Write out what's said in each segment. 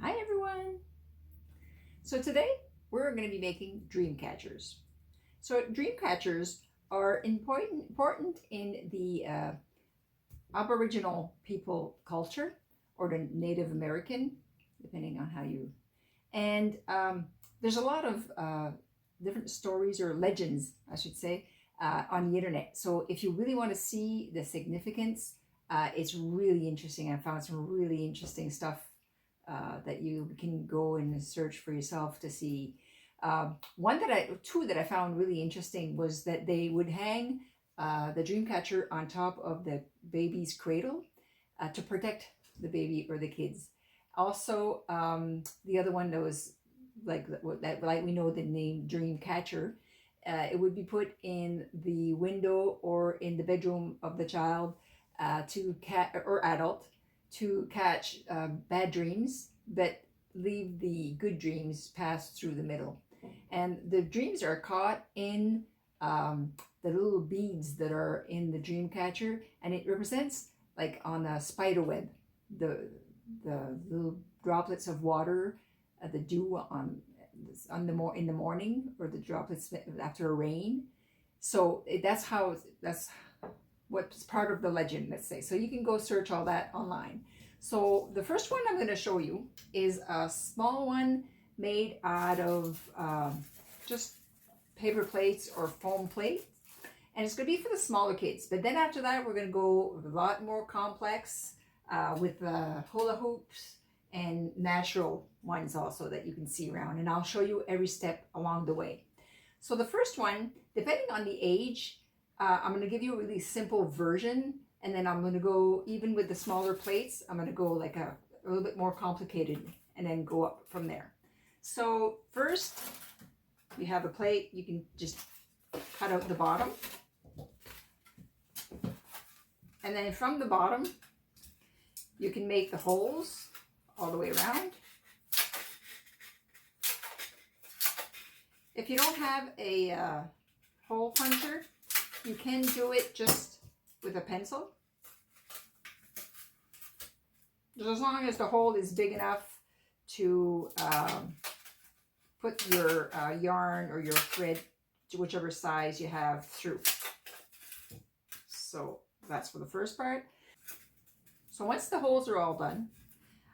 Hi everyone! So today we're going to be making dream catchers. So dream catchers are important in the Aboriginal people culture or the Native American, depending on how you. And there's a lot of different stories or legends, I should say, on the internet. So if you really want to see the significance, it's really interesting. I found some really interesting stuff that you can go and search for yourself to see. Two that I found really interesting was that they would hang the dream catcher on top of the baby's cradle to protect the baby or the kids. Also, the other one that was like we know the name dream catcher. It would be put in the window or in the bedroom of the child to cat or adult to catch bad dreams, but leave the good dreams pass through the middle. And the dreams are caught in the little beads that are in the dream catcher, and it represents like on a spider web, the little droplets of water, the dew on in the morning, or the droplets after a rain. So that's what's part of the legend, let's say. So you can go search all that online. So the first one I'm going to show you is a small one made out of just paper plates or foam plates. And it's going to be for the smaller kids. But then after that, we're going to go a lot more complex with hula hoops and natural ones also that you can see around. And I'll show you every step along the way. So the first one, depending on the age, I'm going to give you a really simple version, and then I'm going to go, even with the smaller plates, I'm going to go like a little bit more complicated and then go up from there. So first, you have a plate. You can just cut out the bottom. And then from the bottom, you can make the holes all the way around. If you don't have a hole puncher, you can do it just with a pencil. Just as long as the hole is big enough to put your yarn or your thread to whichever size you have through. So that's for the first part. So once the holes are all done,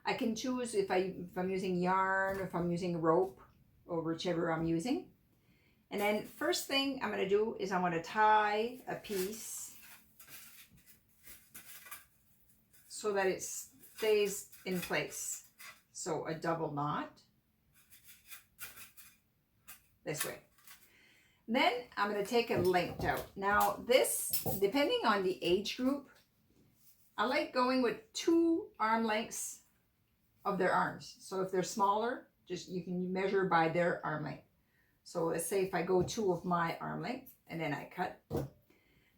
I can choose if I'm using yarn or if I'm using rope or whichever I'm using. And then first thing I'm going to do is I'm going to tie a piece so that it stays in place. So a double knot this way. Then I'm going to take a length out. Now this, depending on the age group, I like going with 2 arm lengths of their arms. So if they're smaller, just you can measure by their arm length. So let's say if I go 2 of my arm length and then I cut.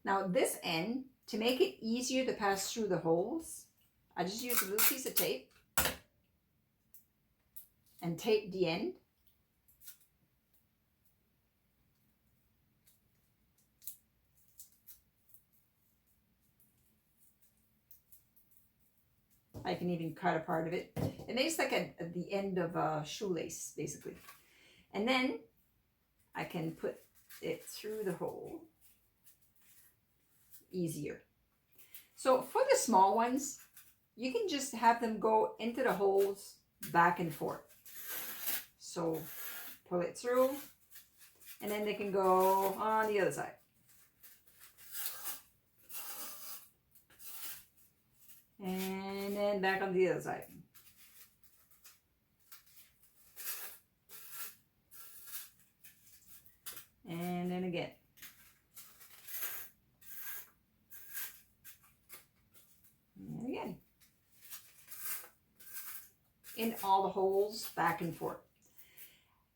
Now this end, to make it easier to pass through the holes, I just use a little piece of tape and tape the end. I can even cut a part of it. It makes like the end of a shoelace, basically. And then I can put it through the hole easier. So for the small ones, you can just have them go into the holes back and forth. So pull it through, and then they can go on the other side. And then back on the other side. And then again. And again. In all the holes, back and forth.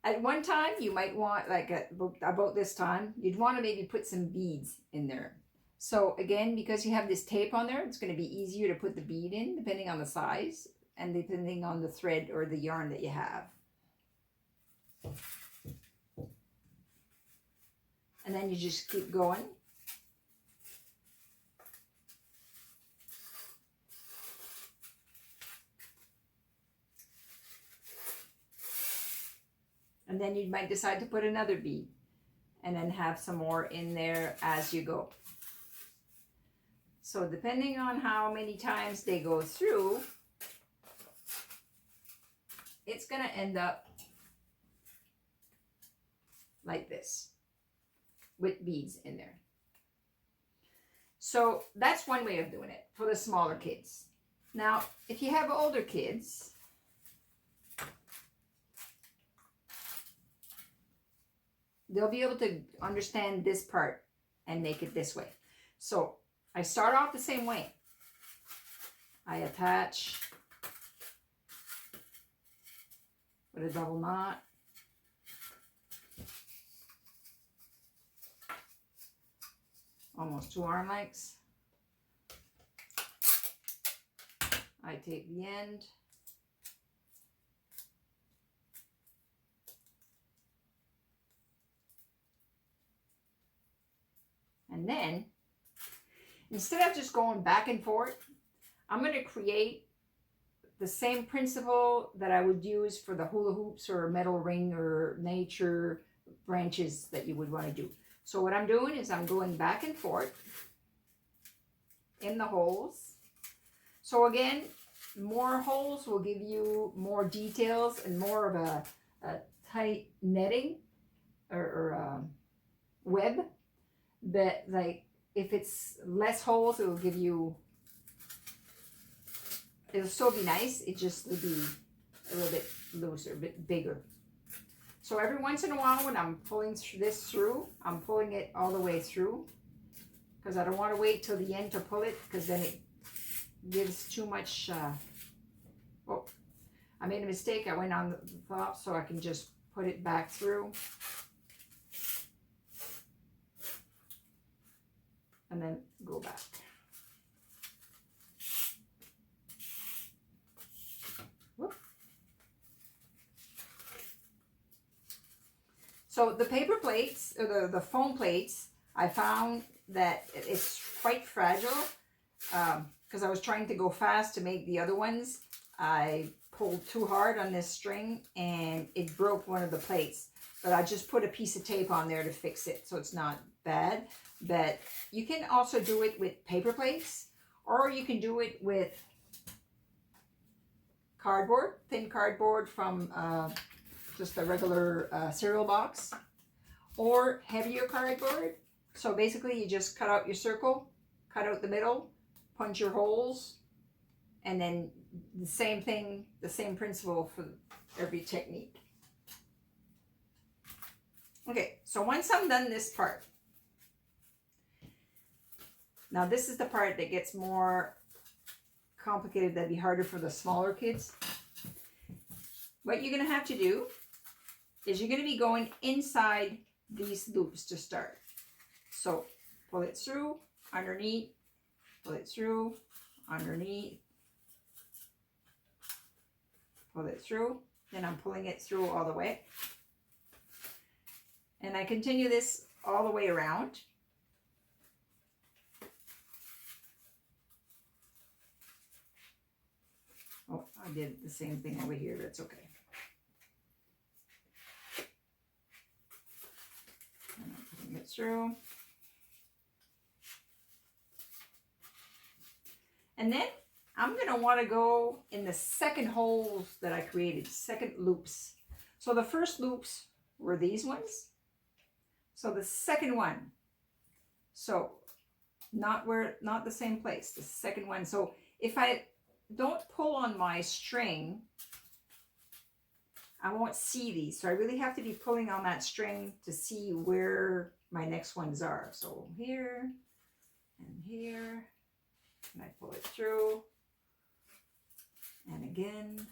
At one time, you might want, like about this time, you'd want to maybe put some beads in there. So again, because you have this tape on there, it's going to be easier to put the bead in, depending on the size and depending on the thread or the yarn that you have. And then you just keep going. And then you might decide to put another bead and then have some more in there as you go. So depending on how many times they go through, it's going to end up like this with beads in there. So that's one way of doing it for the smaller kids. Now, if you have older kids, they'll be able to understand this part and make it this way. So I start off the same way. I attach with a double knot. Almost 2 arm lengths. I take the end. And then, instead of just going back and forth, I'm going to create the same principle that I would use for the hula hoops or metal ring or nature branches that you would want to do. So what I'm doing is I'm going back and forth in the holes. So again, more holes will give you more details and more of a tight netting or web. But like if it's less holes, it will give you, it'll still be nice. It just will be a little bit looser, a bit bigger. So every once in a while when I'm pulling this through, I'm pulling it all the way through because I don't want to wait till the end to pull it because then it gives too much. Oh, I made a mistake. I went on the top so I can just put it back through. And then go back. Whoop. So the paper plates, or the foam plates, I found that it's quite fragile because I was trying to go fast to make the other ones. I pulled too hard on this string and it broke one of the plates. But I just put a piece of tape on there to fix it so it's not bad. But you can also do it with paper plates, or you can do it with cardboard, thin cardboard from just a regular cereal box, or heavier cardboard. So basically you just cut out your circle, cut out the middle, punch your holes, and then the same thing, the same principle for every technique. Okay, so once I'm done this part, now this is the part that gets more complicated, that'd be harder for the smaller kids. What you're gonna have to do is you're gonna be going inside these loops to start. So pull it through, underneath, pull it through, underneath, pull it through, then I'm pulling it through all the way. And I continue this all the way around. Oh, I did the same thing over here. That's okay. And I'm putting it through. And then I'm going to want to go in the second holes that I created, second loops. So the first loops were these ones. So the second one, so not the same place, the second one. So if I don't pull on my string, I won't see these. So I really have to be pulling on that string to see where my next ones are. So here and here, and I pull it through, and again,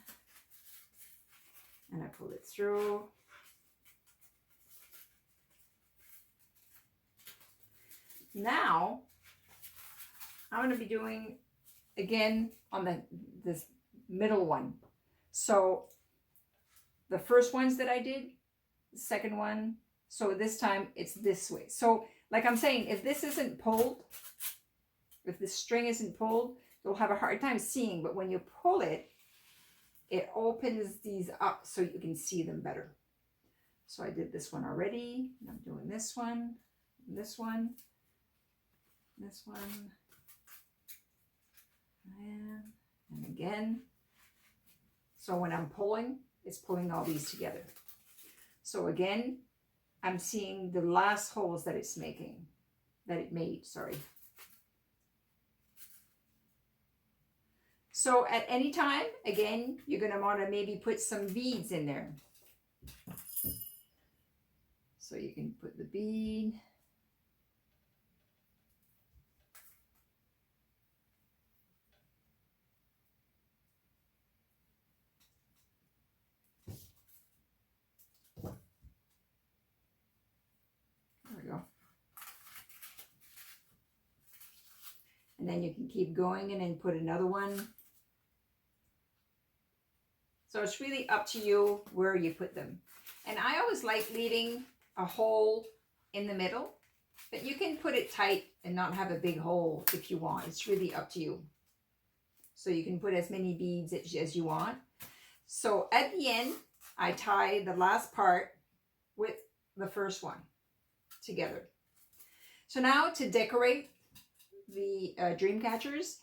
and I pull it through. Now, I'm going to be doing again on this middle one. So the first ones that I did, the second one, so this time it's this way. So like I'm saying, if this isn't pulled, if the string isn't pulled, you'll have a hard time seeing, but when you pull it, it opens these up so you can see them better. So I did this one already. I'm doing this one, this one, this one, and again. So when I'm pulling, it's pulling all these together. So again, I'm seeing the last holes that it's making, that it made, sorry. So at any time, again, you're going to want to maybe put some beads in there. So you can put the bead. There we go. And then you can keep going and then put another one. So it's really up to you where you put them. And I always like leaving a hole in the middle, but you can put it tight and not have a big hole if you want. It's really up to you. So you can put as many beads as you want. So at the end, I tie the last part with the first one together. So now to decorate the dream catchers,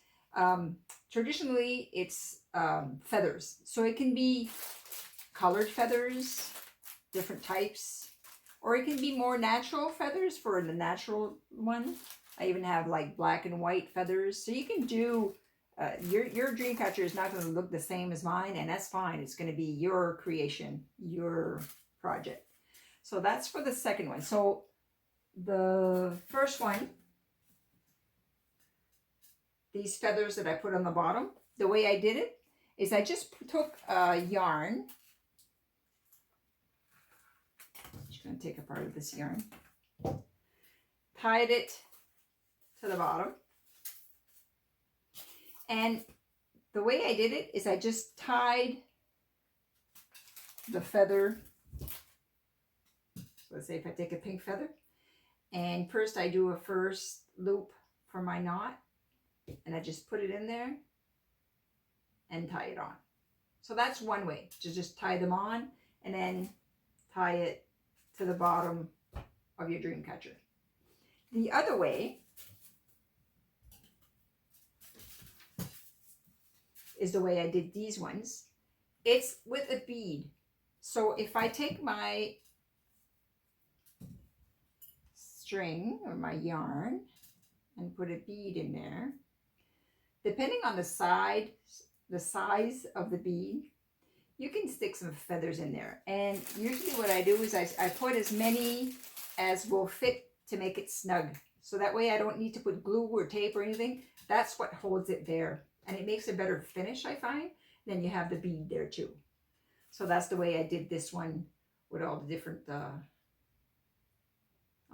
traditionally it's feathers. So it can be colored feathers, different types, or it can be more natural feathers for the natural one. I even have like black and white feathers. So you can do, your dream catcher is not going to look the same as mine, and that's fine. It's going to be your creation, your project. So that's for the second one. So the first one, these feathers that I put on the bottom, the way I did it is I just took yarn. I'm just going to take a part of this yarn, tied it to the bottom. And the way I did it is I just tied the feather. So let's say if I take a pink feather, and first I do a first loop for my knot, and I just put it in there and tie it on. So that's one way to just tie them on and then tie it to the bottom of your dream catcher. The other way is the way I did these ones. It's with a bead. So if I take my string or my yarn and put a bead in there, depending on the size of the bead, you can stick some feathers in there. And usually what I do is I put as many as will fit to make it snug. So that way I don't need to put glue or tape or anything. That's what holds it there. And it makes a better finish, I find. Then you have the bead there too. So that's the way I did this one with all the different on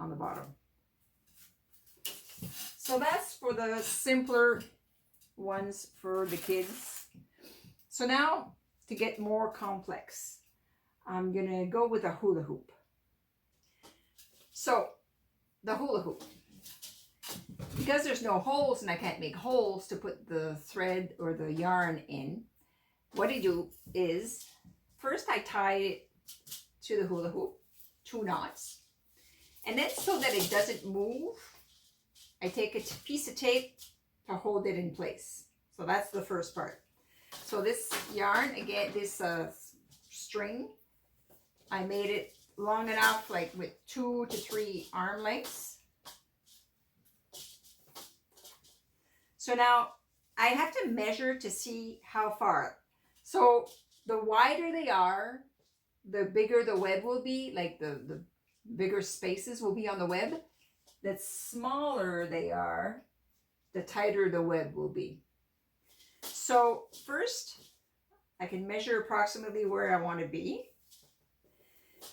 the bottom. So that's for the simpler ones for the kids. So now to get more complex, I'm gonna go with a hula hoop. So the hula hoop, because there's no holes and I can't make holes to put the thread or the yarn in, what I do is first I tie it to the hula hoop, 2 knots, and then so that it doesn't move, I take a piece of tape to hold it in place. So that's the first part. So this yarn, again, this string, I made it long enough, like with 2 to 3 arm lengths. So now I have to measure to see how far. So the wider they are, the bigger the web will be, like the bigger spaces will be on the web. The smaller they are, the tighter the web will be. So first, I can measure approximately where I want to be.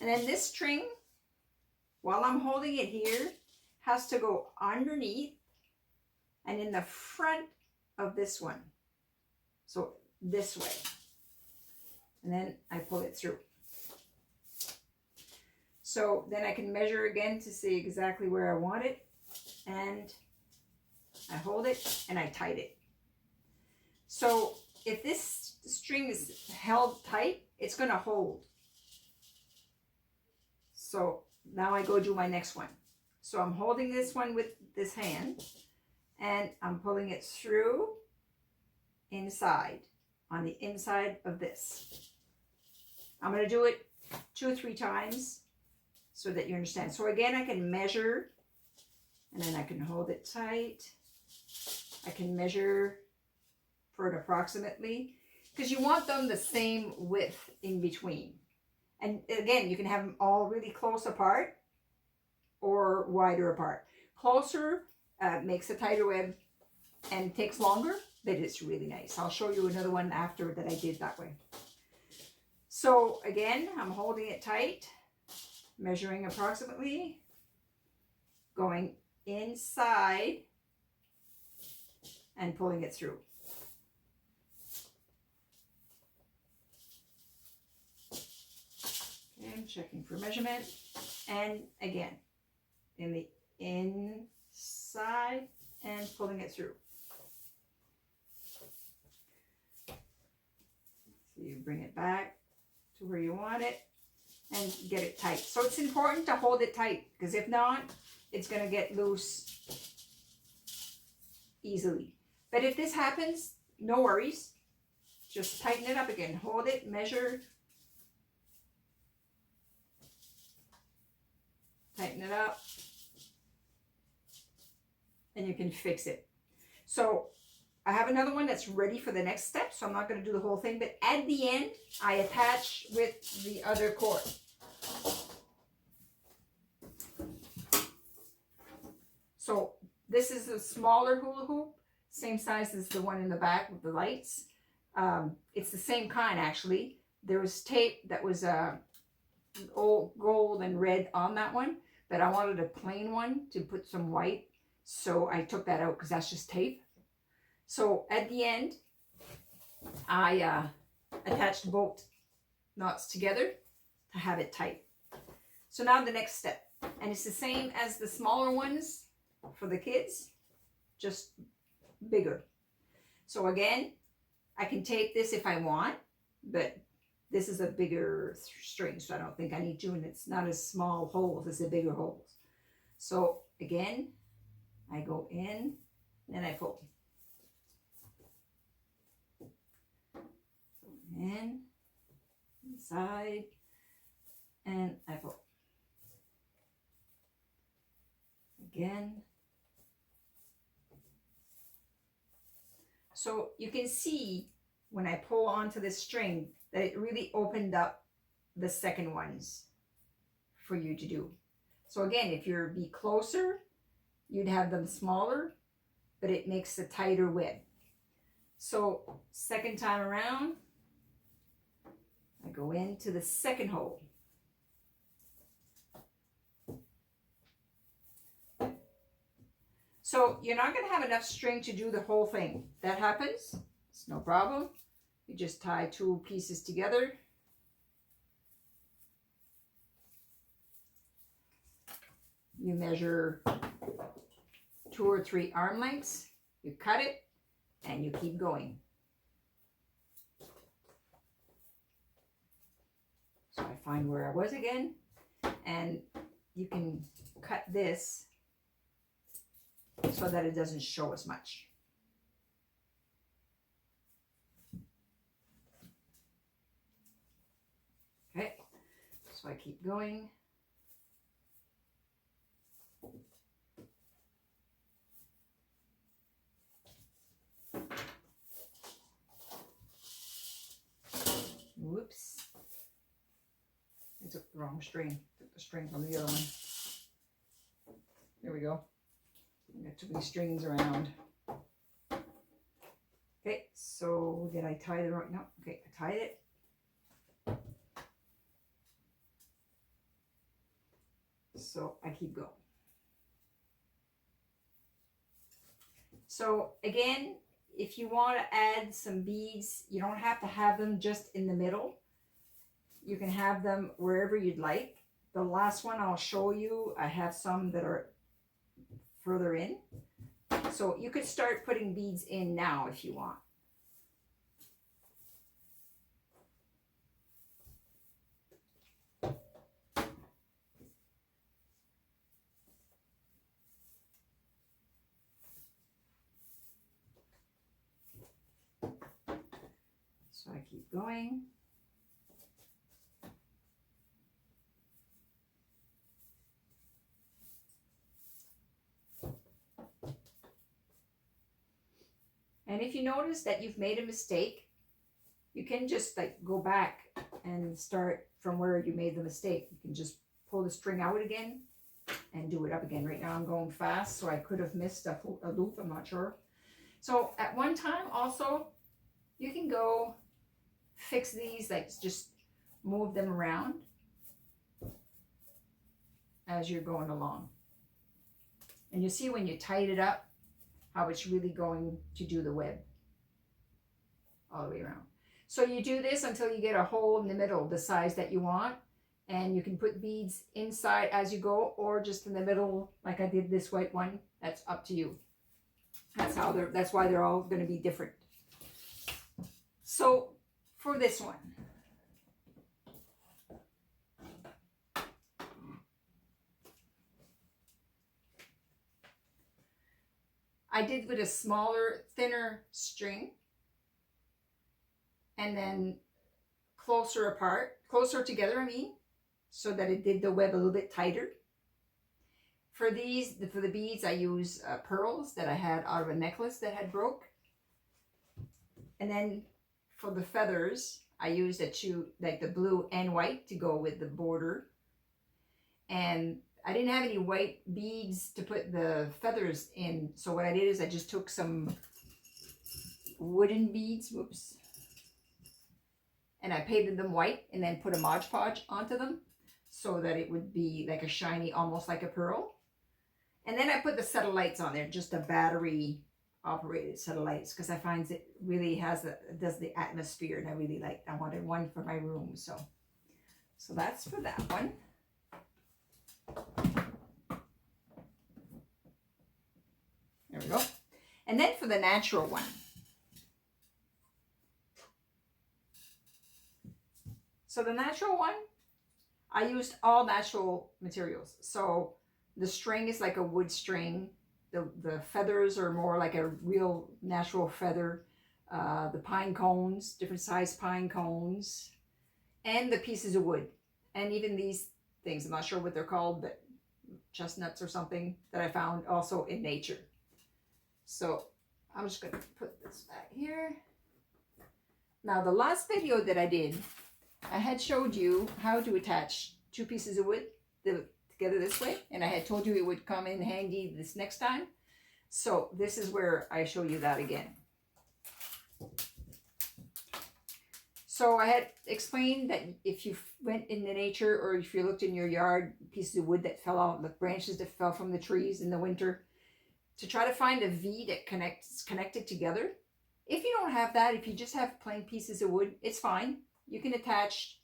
And then this string, while I'm holding it here, has to go underneath and in the front of this one. So this way. And then I pull it through. So then I can measure again to see exactly where I want it. And I hold it and I tight it. So if this string is held tight, it's going to hold. So now I go do my next one. So I'm holding this one with this hand and I'm pulling it through inside, on the inside of this. I'm going to do it 2 or 3 times so that you understand. So again, I can measure and then I can hold it tight. I can measure for it approximately because you want them the same width in between. And again, you can have them all really close apart or wider apart. Closer makes a tighter web and takes longer, but it's really nice. I'll show you another one after that I did that way. So again, I'm holding it tight, measuring approximately, going inside and pulling it through. Okay, I'm checking for measurement. And again, in the inside and pulling it through. So you bring it back to where you want it and get it tight. So it's important to hold it tight because if not, it's going to get loose easily. But if this happens, no worries. Just tighten it up again. Hold it, measure, tighten it up, and you can fix it. So I have another one that's ready for the next step, so I'm not going to do the whole thing, but at the end, I attach with the other cord. So this is a smaller hula hoop, same size as the one in the back with the lights. It's the same kind actually. There was tape that was old gold and red on that one, but I wanted a plain one to put some white, so I took that out because that's just tape. So at the end, I attached both knots together to have it tight. So now the next step, and it's the same as the smaller ones for the kids, just bigger. So again, I can tape this if I want, but this is a bigger string, so I don't think I need to, and it's not as small holes as the bigger holes. So again, I go in and I pull. In, inside, and I pull. Again. So you can see when I pull onto this string that it really opened up the second ones for you to do. So again, if you're be closer, you'd have them smaller, but it makes a tighter web. So second time around, I go into the second hole. So you're not going to have enough string to do the whole thing. That happens, it's no problem. You just tie 2 pieces together. You measure 2 or 3 arm lengths, you cut it, and you keep going. So I find where I was again, and you can cut this so that it doesn't show as much. Okay, so I keep going. Whoops. I took the wrong string. Took the string from the other one. There we go. I got too many strings around. Okay, so did I tie the wrong? No, okay, I tied it. So I keep going. So again, if you want to add some beads, you don't have to have them just in the middle. You can have them wherever you'd like. The last one I'll show you, I have some that are further in. So you could start putting beads in now if you want. So I keep going. And if you notice that you've made a mistake, you can just like go back and start from where you made the mistake. You can just pull the string out again and do it up again. Right now I'm going fast, so I could have missed a loop, I'm not sure. So at one time also, you can go fix these, like just move them around as you're going along. And you see when you tighten it up, how it's really going to do the web all the way around. So you do this until you get a hole in the middle, the size that you want. And you can put beads inside as you go, or just in the middle, like I did this white one. That's up to you. That's why they're all going to be different. So for this one, I did with a smaller, thinner string, and then closer together, I mean, so that it did the web a little bit tighter. For the beads, I use pearls that I had out of a necklace that had broke. And then for the feathers, I used like the blue and white to go with the border. And I didn't have any white beads to put the feathers in. So what I did is I just took some wooden beads, whoops, and I painted them white and then put a Mod Podge onto them so that it would be like a shiny, almost like a pearl. And then I put the satellites on there, just a battery operated satellites, because I find it really does the atmosphere, and I wanted one for my room. So that's for that one. There we go. And then for the natural one. So the natural one, I used all natural materials. So the string is like a wood string. The feathers are more like a real natural feather. The pine cones, different size pine cones, and the pieces of wood. And even these things, I'm not sure what they're called, but chestnuts or something that I found also in nature. So I'm just going to put this back here. Now the last video that I did, I had showed you how to attach two pieces of wood together this way, and I had told you it would come in handy this next time. So this is where I show you that again. So I had explained that if you went in the nature, or if you looked in your yard, pieces of wood that fell out, the branches that fell from the trees in the winter, to try to find a V that connected together. If you don't have that, if you just have plain pieces of wood, it's fine. You can attach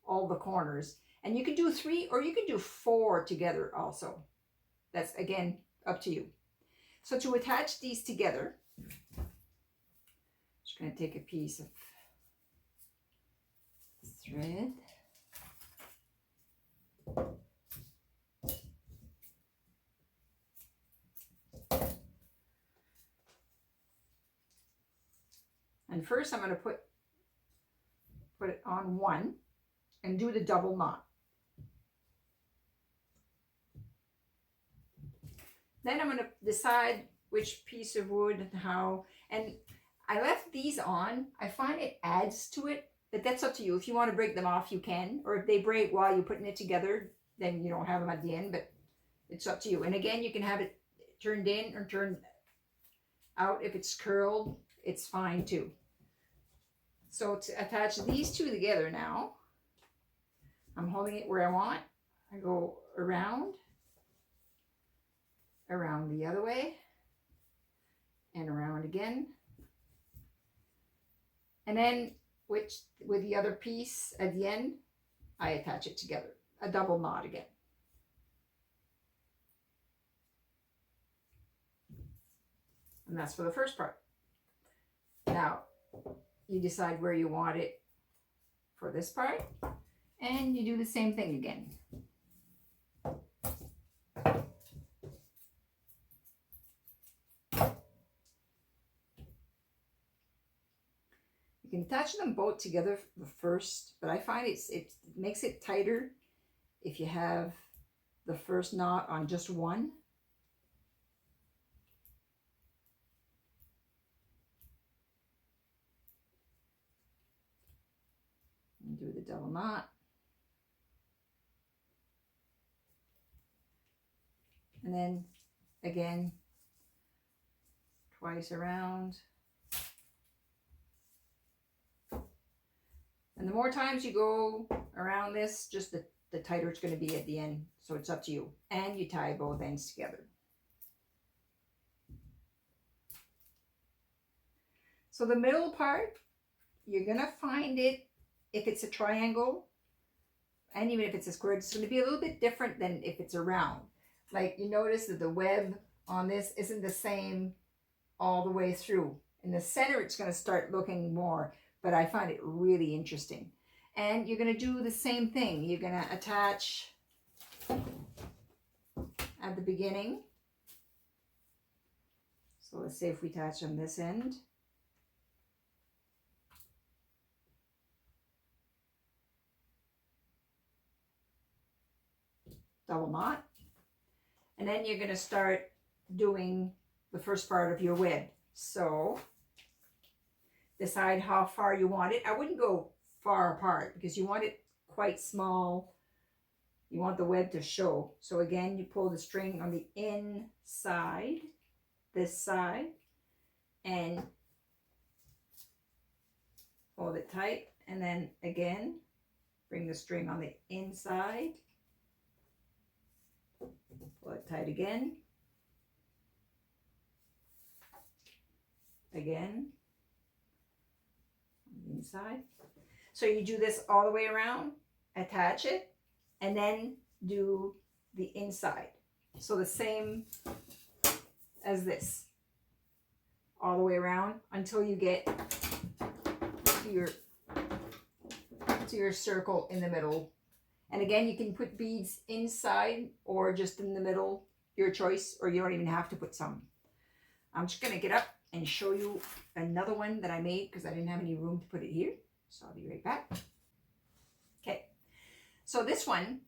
all the corners. And you can do 3 or you can do 4 together also. That's, again, up to you. So to attach these together, I'm just going to take a piece of thread. And first I'm going to put it on one and do the double knot. Then I'm going to decide which piece of wood and how, and I left these on. I find it adds to it, but that's up to you. If you want to break them off, you can, or if they break while you're putting it together, then you don't have them at the end, but it's up to you. And again, you can have it turned in or turned out. If it's curled, it's fine too. So to attach these two together now, I'm holding it where I want. I go around the other way, and around again. And then with the other piece at the end, I attach it together, a double knot again. And that's for the first part. Now, you decide where you want it for this part, and you do the same thing again. You can attach them both together first, but I find it makes it tighter if you have the first knot on just one. And do the double knot. And then again, twice around. And the more times you go around this, just the tighter it's going to be at the end. So it's up to you. And you tie both ends together. So the middle part, you're going to find it, if it's a triangle, and even if it's a square, it's going to be a little bit different than if it's a round. Like you notice that the web on this isn't the same all the way through. In the center, it's going to start looking more, but I find it really interesting. And you're going to do the same thing. You're going to attach at the beginning. So let's say if we attach on this end. Double knot. And then you're going to start doing the first part of your web. So decide how far you want it. I wouldn't go far apart because you want it quite small. You want the web to show. So again, you pull the string on the inside, this side, and hold it tight. And then again, bring the string on the inside. Pull it tight again. Again. On the inside. So you do this all the way around, attach it, and then do the inside. So the same as this. All the way around until you get to your circle in the middle. And again, you can put beads inside or just in the middle, your choice, or you don't even have to put some. I'm just going to get up and show you another one that I made because I didn't have any room to put it here. So I'll be right back. Okay, so this one,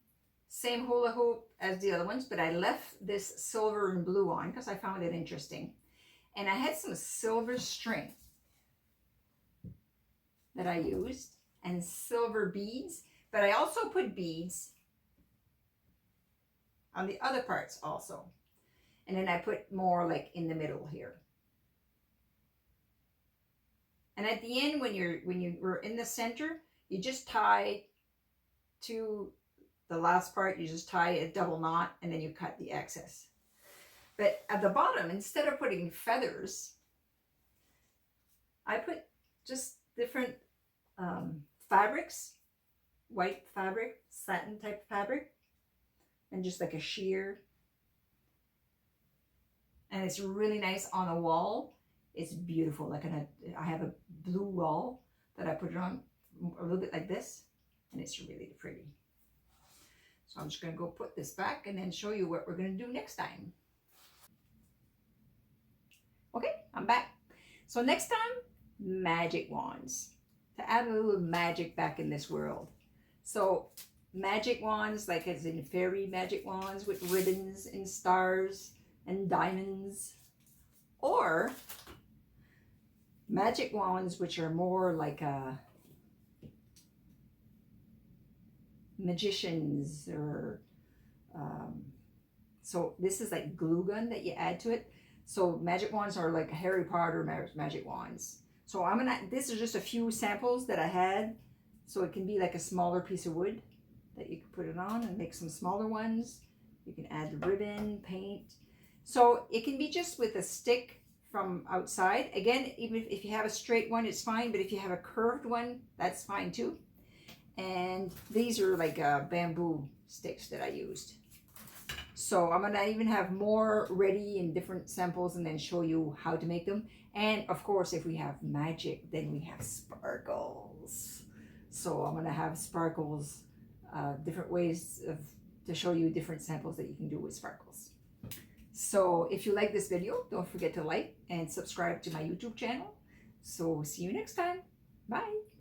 same hula hoop as the other ones, but I left this silver and blue on because I found it interesting. And I had some silver string that I used and silver beads. But I also put beads on the other parts also. And then I put more like in the middle here. And at the end, when you were in the center, you just tie to the last part, you just tie a double knot and then you cut the excess. But at the bottom, instead of putting feathers, I put just different fabrics. White fabric, satin type fabric, and just like a sheer. And it's really nice on a wall. It's beautiful. Like I have a blue wall that I put it on a little bit like this, and it's really pretty. So I'm just going to go put this back and then show you what we're going to do next time. Okay, I'm back. So next time, magic wands. To add a little magic back in this world. So magic wands, like as in fairy magic wands with ribbons and stars and diamonds, or magic wands which are more like magicians, or so this is like glue gun that you add to it. So magic wands are like Harry Potter magic wands. So this is just a few samples that I had. So it can be like a smaller piece of wood that you can put it on and make some smaller ones. You can add the ribbon, paint. So it can be just with a stick from outside. Again, even if you have a straight one, it's fine. But if you have a curved one, that's fine too. And these are like bamboo sticks that I used. So I'm gonna even have more ready in different samples and then show you how to make them. And of course, if we have magic, then we have sparkles. So I'm gonna have sparkles, different ways to show you different samples that you can do with sparkles. So if you like this video, don't forget to like and subscribe to my YouTube channel. So see you next time. Bye.